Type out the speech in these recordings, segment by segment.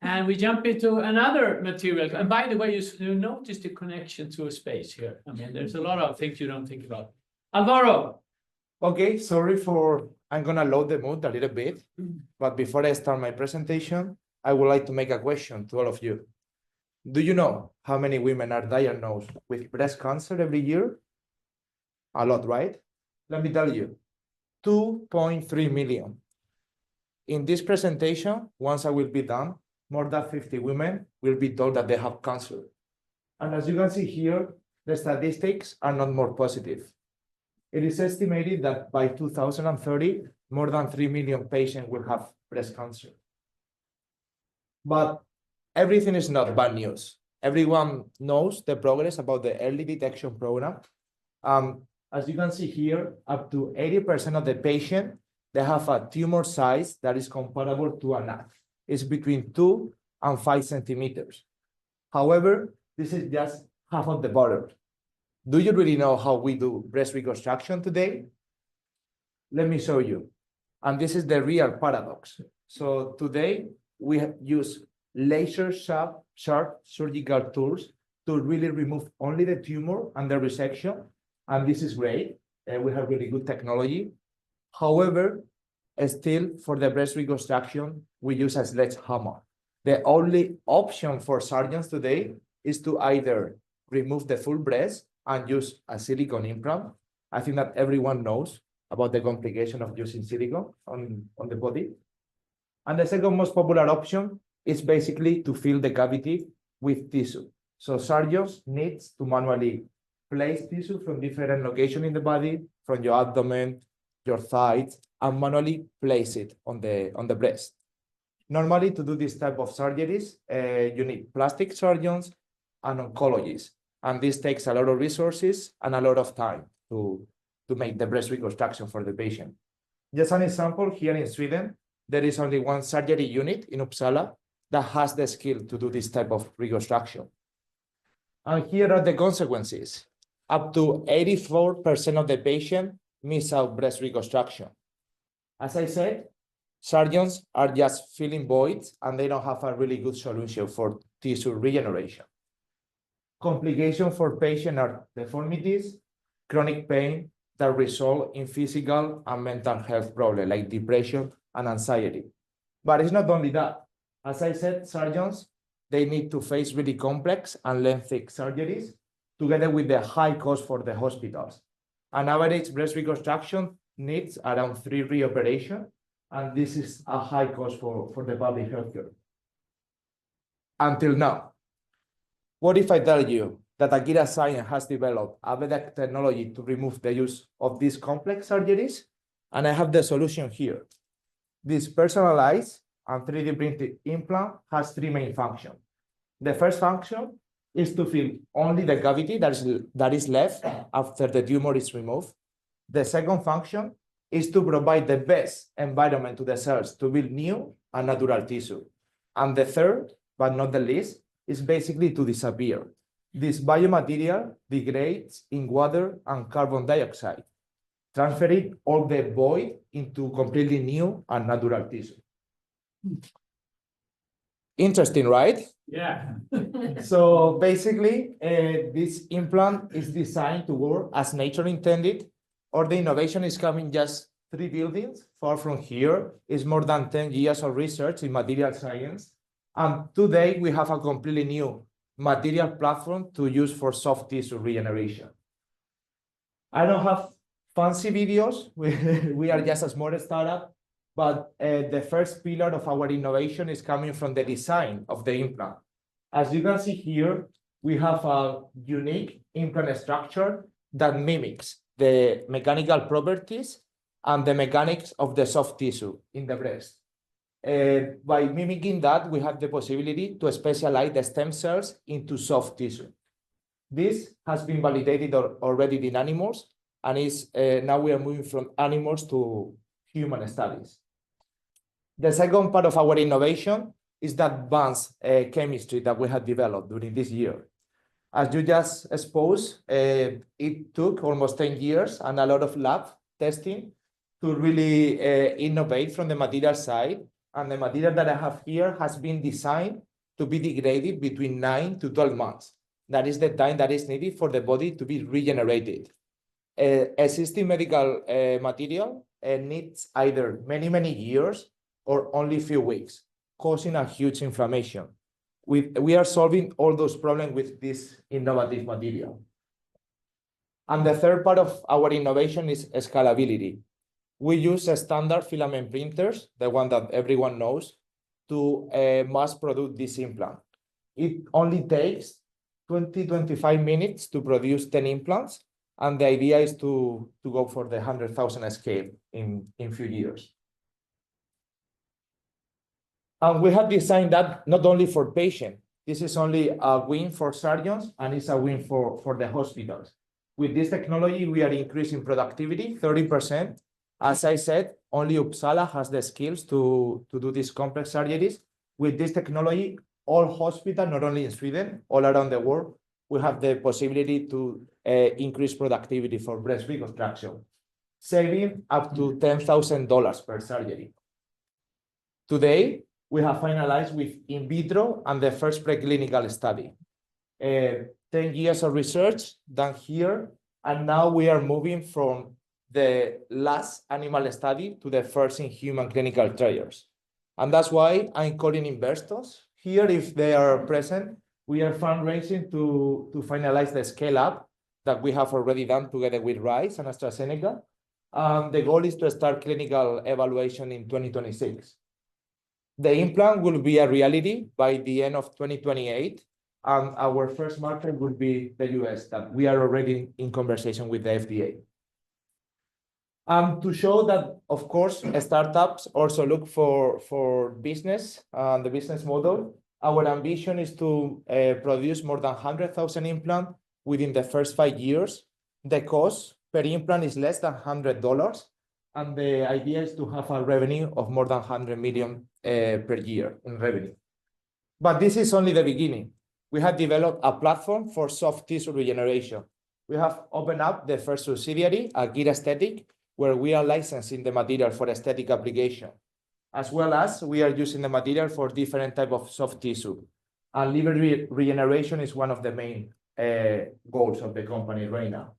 and we jump into another material. And by the way, you notice the connection to a space here. I mean, there's a lot of things you don't think about. Alvaro. Okay, I'm gonna load the mood a little bit, but before I start my presentation, I would like to make a question to all of you. Do you know how many women are diagnosed with breast cancer every year? A lot, right? Let me tell you, 2.3 million. In this presentation, once I will be done, more than 50 women will be told that they have cancer. And as you can see here, the statistics are not more positive. It is estimated that by 2030, more than 3 million patients will have breast cancer. But everything is not bad news. Everyone knows the progress about the early detection program. As you can see here, up to 80% of the patients, they have a tumor size that is comparable to a nut. It's between 2 and 5 centimeters. However, this is just half of the battle. Do you really know how we do breast reconstruction today? Let me show you. And this is the real paradox. So today, we use laser-sharp surgical tools to really remove only the tumor and the resection. And this is great. We have really good technology. However, still for the breast reconstruction, we use a sledgehammer. The only option for surgeons today is to either remove the full breast and use a silicone implant. I think that everyone knows about the complication of using silicone on the body. And the second most popular option is basically to fill the cavity with tissue. So surgeons need to manually place tissue from different locations in the body, from your abdomen, your thighs, and manually place it on the breast. Normally, to do this type of surgeries, you need plastic surgeons and oncologists. And this takes a lot of resources and a lot of time to make the breast reconstruction for the patient. Just an example, here in Sweden, there is only one surgery unit in Uppsala that has the skill to do this type of reconstruction. And here are the consequences. Up to 84% of the patients miss out breast reconstruction. As I said, surgeons are just filling voids and they don't have a really good solution for tissue regeneration. Complications for patients are deformities, chronic pain that result in physical and mental health problems like depression and anxiety. But it's not only that. As I said, surgeons, they need to face really complex and lengthy surgeries together with the high cost for the hospitals. An average breast reconstruction needs around 3 reoperations, and this is a high cost for the public healthcare. Until now. What if I tell you that Akira Science has developed a better technology to remove the use of these complex surgeries? And I have the solution here. This personalized and 3D printed implant has 3 main functions. The first function is to fill only the cavity that is left after the tumor is removed. The second function is to provide the best environment to the cells to build new and natural tissue. And the third, but not the least, is basically to disappear. This biomaterial degrades in water and carbon dioxide, transferring all the void into completely new and natural tissue. Interesting, right? Yeah. So basically, this implant is designed to work as nature intended, or the innovation is coming just 3 buildings far from here. It's more than 10 years of research in material science. And today we have a completely new material platform to use for soft tissue regeneration. I don't have fancy videos. We are just a small startup, but the first pillar of our innovation is coming from the design of the implant. As you can see here, we have a unique implant structure that mimics the mechanical properties and the mechanics of the soft tissue in the breast. By mimicking that, we have the possibility to specialize the stem cells into soft tissue. This has been validated already in animals, and now we are moving from animals to human studies. The second part of our innovation is the advanced chemistry that we have developed during this year. As you just exposed, it took almost 10 years and a lot of lab testing to really innovate from the material side And the material that I have here has been designed to be degraded between 9 to 12 months. That is the time that is needed for the body to be regenerated. Existing medical material needs either many years or only a few weeks, causing a huge inflammation. We are solving all those problems with this innovative material. And the third part of our innovation is scalability. We use standard filament printers, the one that everyone knows, to mass produce this implant. It only takes 20-25 minutes to produce 10 implants, and the idea is to go for the 100,000 scale in few years. And we have designed that not only for patients. This is only a win for surgeons, and it's a win for the hospitals. With this technology, we are increasing productivity 30%. As I said, only Uppsala has the skills to do these complex surgeries. With this technology, all hospitals, not only in Sweden, all around the world, we have the possibility to increase productivity for breast reconstruction, saving up to $10,000 per surgery. Today, we have finalized with in vitro and the first preclinical study. 10 years of research done here, and now we are moving from the last animal study to the first in human clinical trials. And that's why I'm calling investors here, if they are present. We are fundraising to finalize the scale up that we have already done together with Rice and AstraZeneca. The goal is to start clinical evaluation in 2026. The implant will be a reality by the end of 2028. And our first market will be the US, that we are already in conversation with the FDA. To show that, of course, startups also look for business, the business model. Our ambition is to produce more than 100,000 implants within the first 5 years. The cost per implant is less than $100, and the idea is to have a revenue of more than 100 million per year in revenue. But this is only the beginning. We have developed a platform for soft tissue regeneration. We have opened up the first subsidiary, Akira Aesthetic, where we are licensing the material for aesthetic application, as well as we are using the material for different types of soft tissue. And liver regeneration is one of the main goals of the company right now.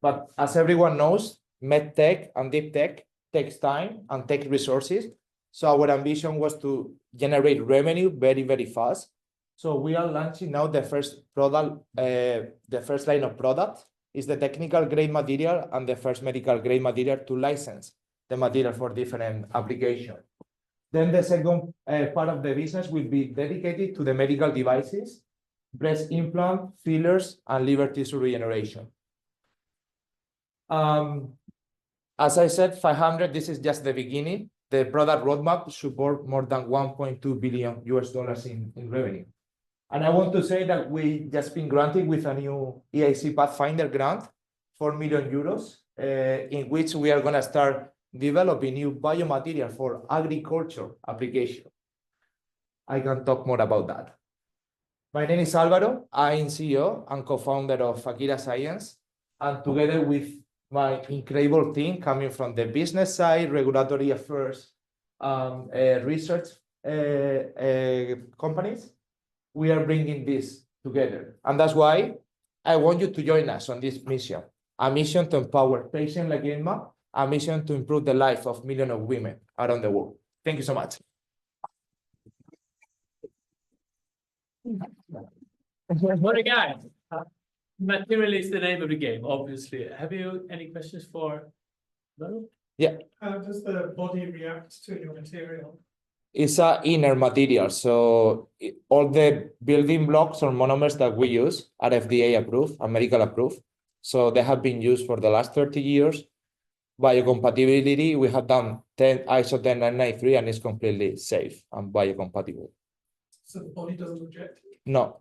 But as everyone knows, MedTech and Deeptech takes time and takes resources. So our ambition was to generate revenue very fast. So we are launching now the first product, the first line of products is the technical grade material and the first medical grade material to license the material for different applications. Then the second part of the business will be dedicated to the medical devices, breast implant, fillers, and liver tissue regeneration. As I said, 500, this is just the beginning. The product roadmap support more than $1.2 billion in revenue. And I want to say that we just been granted with a new EIC Pathfinder grant, 4 million euros, in which we are going to start developing new biomaterial for agriculture application. I can talk more about that. My name is Alvaro. I'm CEO and co-founder of Akira Science. And together with my incredible team coming from the business side, regulatory affairs, research companies, we are bringing this together. And that's why I want you to join us on this mission, a mission to empower patients like Emma, a mission to improve the life of millions of women around the world. Thank you so much. What a guy. Material is the name of the game, obviously. Have you any questions for Alvaro? Yeah. How does the body react to your material? It's an inner material. So all the building blocks or monomers that we use are FDA approved and medical approved. So they have been used for the last 30 years. Biocompatibility, we have done ISO 10993 and it's completely safe and biocompatible. So the body doesn't reject it? No.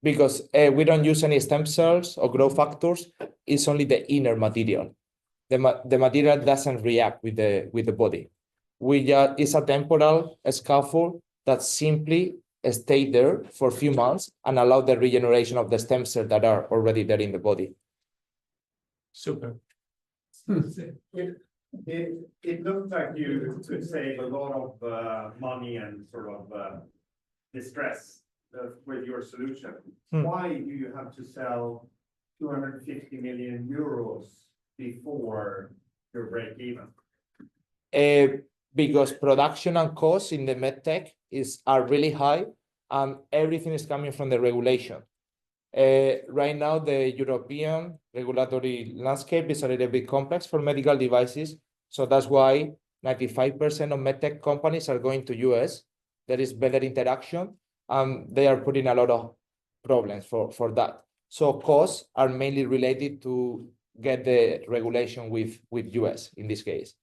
Because we don't use any stem cells or growth factors. It's only the inner material. The material doesn't react with the body. It's a temporal scaffold that simply stay there for a few months and allow the regeneration of the stem cells that are already there in the body. Super. It looks like you could save a lot of money and sort of distress with your solution. Why do you have to sell 250 million euros before your break even? Because production and costs in the medtech are really high, and everything is coming from the regulation. Right now, the European regulatory landscape is a little bit complex for medical devices, so that's why 95% of medtech companies are going to US. There is better interaction, and they are putting a lot of problems for that. So costs are mainly related to get the regulation with US in this case.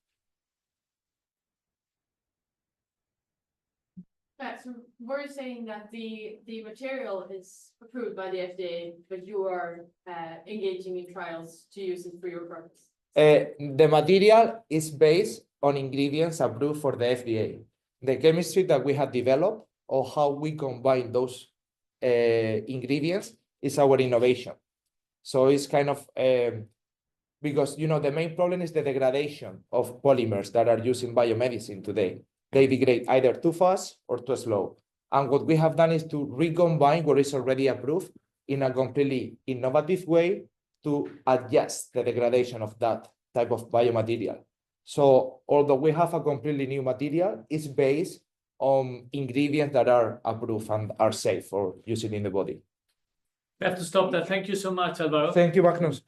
So we're saying that the material is approved by the FDA, but you are engaging in trials to use it for your purpose. The material is based on ingredients approved for the FDA. The chemistry that we have developed or how we combine those ingredients is our innovation. So it's kind of because the main problem is the degradation of polymers that are used in biomedicine today. They degrade either too fast or too slow. And what we have done is to recombine what is already approved in a completely innovative way to adjust the degradation of that type of biomaterial. So although we have a completely new material, it's based on ingredients that are approved and are safe for using in the body. We have to stop that. Thank you so much, Alvaro. Thank you, Magnus.